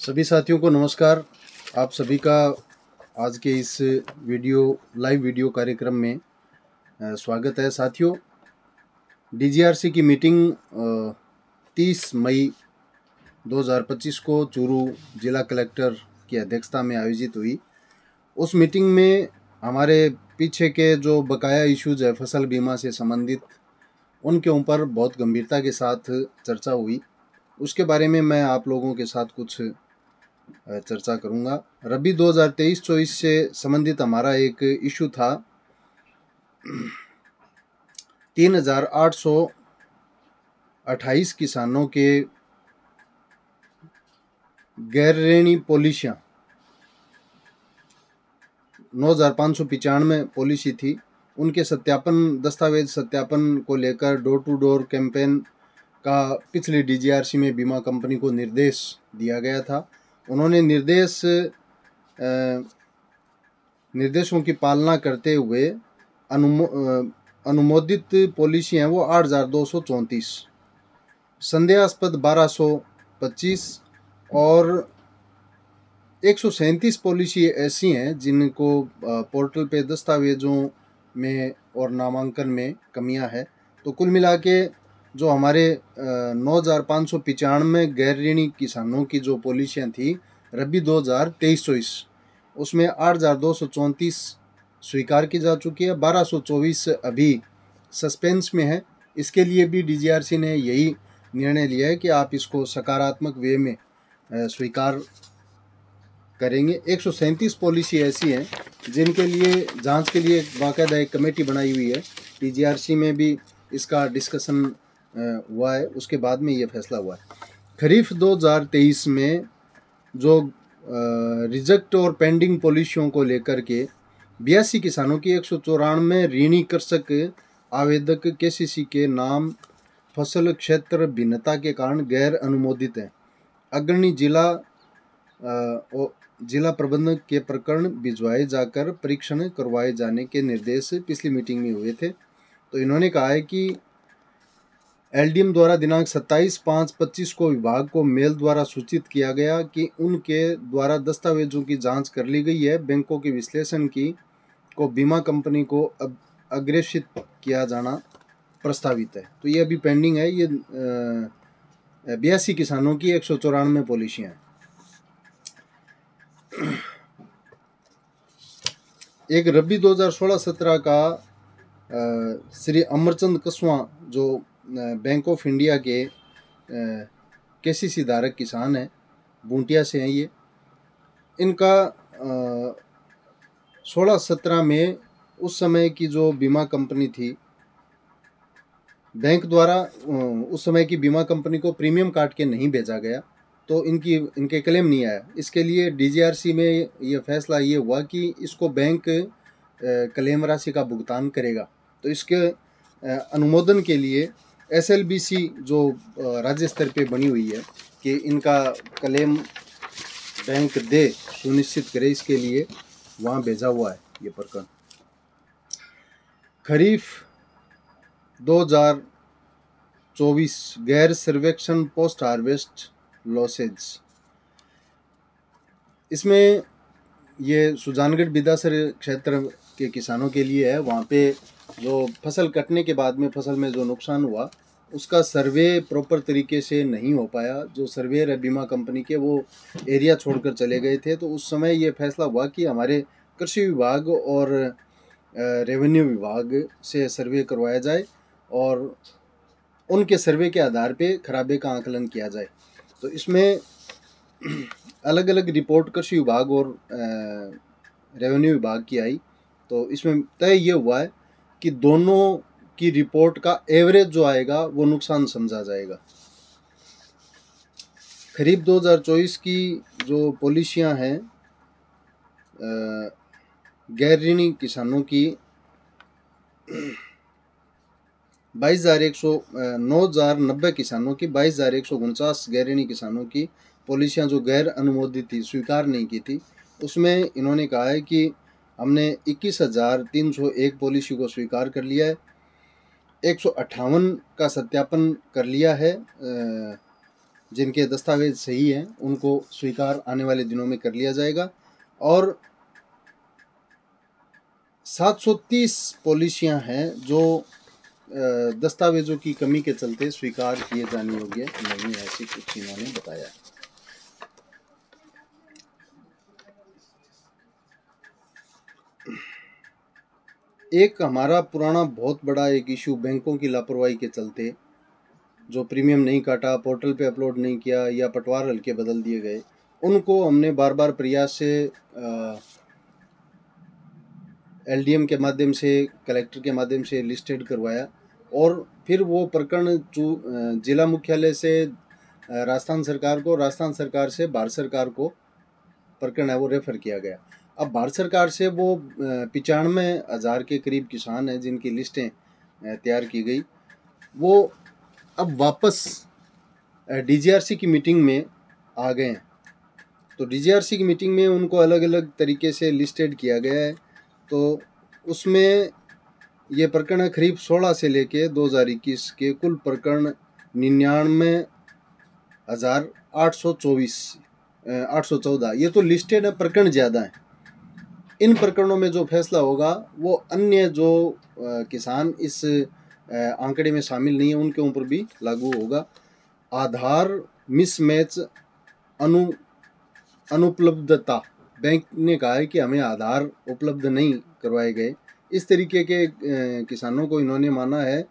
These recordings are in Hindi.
सभी साथियों को नमस्कार। आप सभी का आज के इस लाइव वीडियो कार्यक्रम में स्वागत है। साथियों, डीजीआरसी की मीटिंग 30 मई 2025 को चूरू जिला कलेक्टर की अध्यक्षता में आयोजित हुई। उस मीटिंग में हमारे पीछे के जो बकाया इश्यूज है फसल बीमा से संबंधित, उनके ऊपर बहुत गंभीरता के साथ चर्चा हुई। उसके बारे में मैं आप लोगों के साथ कुछ चर्चा करूंगा। रबी 2023-24 से संबंधित हमारा एक इशू था 3828 किसानों के गैर ऋणी पॉलिसियां 9595 पॉलिसी थी, उनके सत्यापन दस्तावेज सत्यापन को लेकर डोर टू डोर कैंपेन का पिछली डीजीआरसी में बीमा कंपनी को निर्देश दिया गया था। उन्होंने निर्देशों की पालना करते हुए अनुमोदित पॉलिसी हैं वो 8234, संदेहास्पद 1225 और 137 पॉलिसी ऐसी हैं जिनको पोर्टल पे दस्तावेजों में और नामांकन में कमियां हैं। तो कुल मिला के जो हमारे 9595 गैर ऋणी किसानों की जो पॉलिसियां थी रबी 2023-24, उसमें 8234 स्वीकार की जा चुकी है, 1224 अभी सस्पेंस में है। इसके लिए भी डीजीआरसी ने यही निर्णय लिया है कि आप इसको सकारात्मक वे में स्वीकार करेंगे। 137 पॉलिसी ऐसी हैं जिनके लिए जांच के लिए बाकायदा एक कमेटी बनाई हुई है। डीजीआरसी में भी इसका डिस्कशन हुआ है, उसके बाद में ये फैसला हुआ है। खरीफ 2023 में जो रिजेक्ट और पेंडिंग पॉलिसियों को लेकर के 82 किसानों की 194 ऋणी कृषक आवेदक केसीसी के नाम फसल क्षेत्र भिन्नता के कारण गैर अनुमोदित हैं। अग्रणी जिला प्रबंधक के प्रकरण भिजवाए जाकर परीक्षण करवाए जाने के निर्देश पिछली मीटिंग में हुए थे। तो इन्होंने कहा है कि एलडीएम द्वारा दिनांक 27/5/25 को विभाग को मेल द्वारा सूचित किया गया कि उनके द्वारा दस्तावेजों की जांच कर ली गई है। बैंकों के विश्लेषण को बीमा कंपनी को अग्रेषित किया जाना प्रस्तावित है। तो ये अभी पेंडिंग है। ये 82 किसानों की 194 पॉलिसियां हैं। एक रबी 2016-17 का श्री अमरचंद कसवा जो बैंक ऑफ इंडिया के केसीसी धारक किसान हैं, बूंटिया से हैं ये, इनका 16-17 में उस समय की जो बीमा कंपनी थी, बैंक द्वारा उस समय की बीमा कंपनी को प्रीमियम काट के नहीं भेजा गया, तो इनके क्लेम नहीं आया। इसके लिए डीजीआरसी में ये फैसला ये हुआ कि इसको बैंक क्लेम राशि का भुगतान करेगा। तो इसके अनुमोदन के लिए एसएलबीसी जो राज्य स्तर पे बनी हुई है कि इनका क्लेम बैंक दे, सुनिश्चित करे, इसके लिए वहाँ भेजा हुआ है ये प्रकरण। खरीफ 2024 गैर सर्वेक्षण पोस्ट हार्वेस्ट लॉसेज, इसमें ये सुजानगढ़ बिदासर क्षेत्र के किसानों के लिए है। वहाँ पे जो फसल कटने के बाद में फसल में जो नुकसान हुआ उसका सर्वे प्रॉपर तरीके से नहीं हो पाया। जो सर्वेयर है बीमा कंपनी के, वो एरिया छोड़कर चले गए थे। तो उस समय ये फैसला हुआ कि हमारे कृषि विभाग और रेवेन्यू विभाग से सर्वे करवाया जाए और उनके सर्वे के आधार पे खराबे का आकलन किया जाए। तो इसमें अलग अलग रिपोर्ट कृषि विभाग और रेवेन्यू विभाग की आई। तो इसमें तय ये हुआ है कि दोनों की रिपोर्ट का एवरेज जो आएगा वो नुकसान समझा जाएगा। खरीफ 2024 की जो पॉलिसियां हैं गैर ऋणी किसानों की 9,090 किसानों की 22,149 गैर ऋणी किसानों की पॉलिसियां जो गैर अनुमोदित थी, स्वीकार नहीं की थी, उसमें इन्होंने कहा है कि हमने 21,301 पॉलिसी को स्वीकार कर लिया है, 158 का सत्यापन कर लिया है जिनके दस्तावेज सही हैं उनको स्वीकार आने वाले दिनों में कर लिया जाएगा। और 730 पॉलिसियां हैं जो दस्तावेजों की कमी के चलते स्वीकार किए जाने योग्य नहीं है, ऐसी कुछ इन्होंने बताया। एक हमारा पुराना बहुत बड़ा एक इशू बैंकों की लापरवाही के चलते जो प्रीमियम नहीं काटा, पोर्टल पे अपलोड नहीं किया या पटवार हल्के बदल दिए गए, उनको हमने बार बार प्रयास से एलडीएम के माध्यम से, कलेक्टर के माध्यम से लिस्टेड करवाया और फिर वो प्रकरण जिला मुख्यालय से राजस्थान सरकार को, राजस्थान सरकार से भारत सरकार को प्रकरण है वो रेफर किया गया। अब भारत सरकार से वो 95,000 के करीब किसान हैं जिनकी लिस्टें तैयार की गई, वो अब वापस डीजीआरसी की मीटिंग में आ गए हैं। तो डीजीआरसी की मीटिंग में उनको अलग अलग तरीके से लिस्टेड किया गया है। तो उसमें ये प्रकरण खरीफ 16 से लेके 2021 के कुल प्रकरण 99,814 ये तो लिस्टेड है, प्रकरण ज़्यादा है। इन प्रकरणों में जो फैसला होगा वो अन्य जो किसान इस आंकड़े में शामिल नहीं है उनके ऊपर भी लागू होगा। आधार मिसमैच अनुपलब्धता, बैंक ने कहा है कि हमें आधार उपलब्ध नहीं करवाए गए, इस तरीके के किसानों को इन्होंने माना है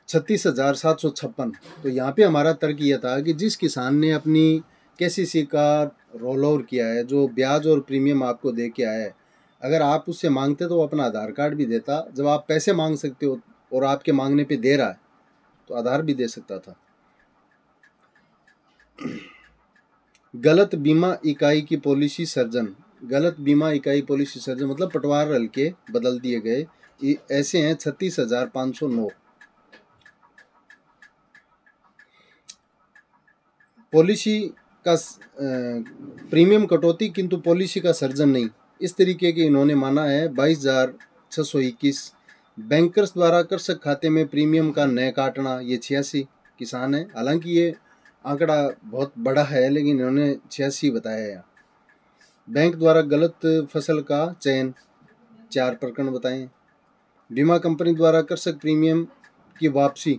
36,756। तो यहाँ पे हमारा तर्क यह था कि जिस किसान ने अपनी केसीसी का रोल ओवर किया है, जो ब्याज और प्रीमियम आपको दे के आया है, अगर आप उससे मांगते तो वो अपना आधार कार्ड भी देता। जब आप पैसे मांग सकते हो और आपके मांगने पे दे रहा है तो आधार भी दे सकता था। गलत बीमा इकाई की पॉलिसी सर्जन, गलत बीमा इकाई पॉलिसी सर्जन मतलब पटवार हल्के बदल दिए गए, ऐसे हैं 36,509। पॉलिसी का प्रीमियम कटौती किंतु पॉलिसी का सर्जन नहीं, इस तरीके के इन्होंने माना है 22,621। बैंकर्स द्वारा कृषक खाते में प्रीमियम का न काटना, ये 86 किसान है। हालांकि ये आंकड़ा बहुत बड़ा है लेकिन इन्होंने 86 बताया है। बैंक द्वारा गलत फसल का चयन, 4 प्रकरण बताएं। बीमा कंपनी द्वारा कृषक प्रीमियम की वापसी,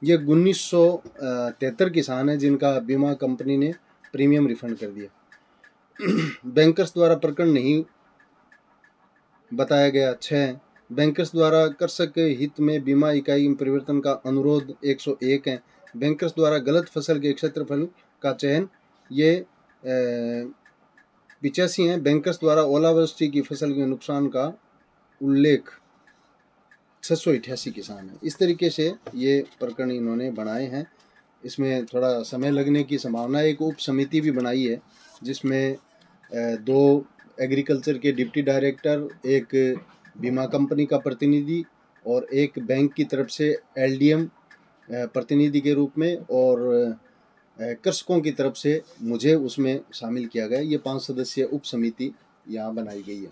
ये 1973 किसान है जिनका बीमा कंपनी ने प्रीमियम रिफंड कर दिया। बैंकर्स द्वारा प्रकरण नहीं बताया गया, 6। बैंकर्स द्वारा कृषक हित में बीमा इकाई में परिवर्तन का अनुरोध, 101 है। बैंकर्स द्वारा गलत फसल के क्षेत्रफल का चयन, ये 85 हैं। बैंकर्स द्वारा ओलावृष्टि की फसल के नुकसान का उल्लेख, 688 किसान हैं। इस तरीके से ये प्रकरण इन्होंने बनाए हैं। इसमें थोड़ा समय लगने की संभावना है। एक उप समिति भी बनाई है जिसमें 2 एग्रीकल्चर के डिप्टी डायरेक्टर, एक बीमा कंपनी का प्रतिनिधि और एक बैंक की तरफ से एलडीएम प्रतिनिधि के रूप में और कृषकों की तरफ से मुझे उसमें शामिल किया गया। ये 5 सदस्यीय उप समिति यहाँ बनाई गई है।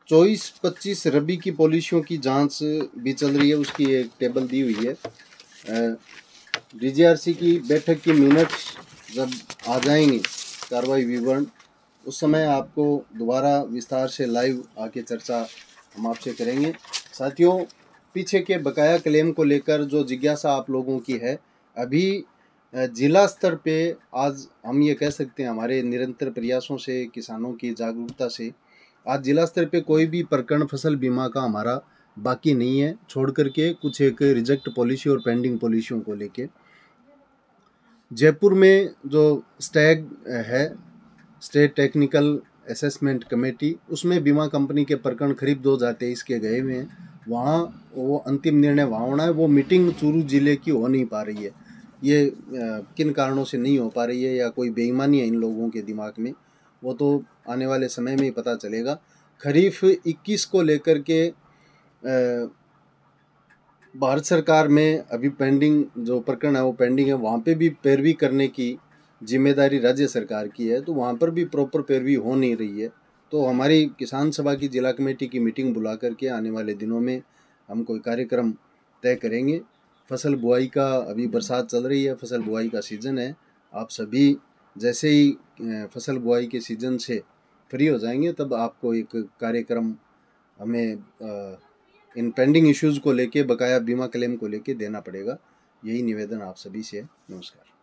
चौबीस 25 रबी की पॉलिसियों की जांच भी चल रही है, उसकी एक टेबल दी हुई है। डीजीआरसी की बैठक की मिनट्स जब आ जाएंगे, कार्रवाई विवरण, उस समय आपको दोबारा विस्तार से लाइव आके चर्चा हम आपसे करेंगे। साथियों, पीछे के बकाया क्लेम को लेकर जो जिज्ञासा आप लोगों की है, अभी जिला स्तर पे आज हम ये कह सकते हैं हमारे निरंतर प्रयासों से, किसानों की जागरूकता से, आज जिला स्तर पे कोई भी प्रकरण फसल बीमा का हमारा बाकी नहीं है, छोड़ करके कुछ एक रिजेक्ट पॉलिसी और पेंडिंग पॉलिसियों को लेके। जयपुर में जो स्टैग है, स्टेट टेक्निकल असेसमेंट कमेटी, उसमें बीमा कंपनी के प्रकरण खरीफ 2023 के गए हुए हैं। वहाँ वो अंतिम निर्णय वहाँ होना है। वो मीटिंग चूरू जिले की हो नहीं पा रही है। ये किन कारणों से नहीं हो पा रही है या कोई बेईमानी है इन लोगों के दिमाग में, वो तो आने वाले समय में ही पता चलेगा। खरीफ 21 को लेकर के भारत सरकार में अभी पेंडिंग जो प्रकरण है वो पेंडिंग है। वहाँ पे भी पैरवी करने की जिम्मेदारी राज्य सरकार की है, तो वहाँ पर भी प्रॉपर पैरवी हो नहीं रही है। तो हमारी किसान सभा की जिला कमेटी की मीटिंग बुला करके आने वाले दिनों में हम कोई कार्यक्रम तय करेंगे। फसल बुआई का अभी बरसात चल रही है, फसल बुआई का सीज़न है। आप सभी जैसे ही फसल बुआई के सीज़न से फ्री हो जाएंगे तब आपको एक कार्यक्रम हमें इन पेंडिंग इश्यूज़ को लेके, बकाया बीमा क्लेम को लेके देना पड़ेगा। यही निवेदन आप सभी से है। नमस्कार।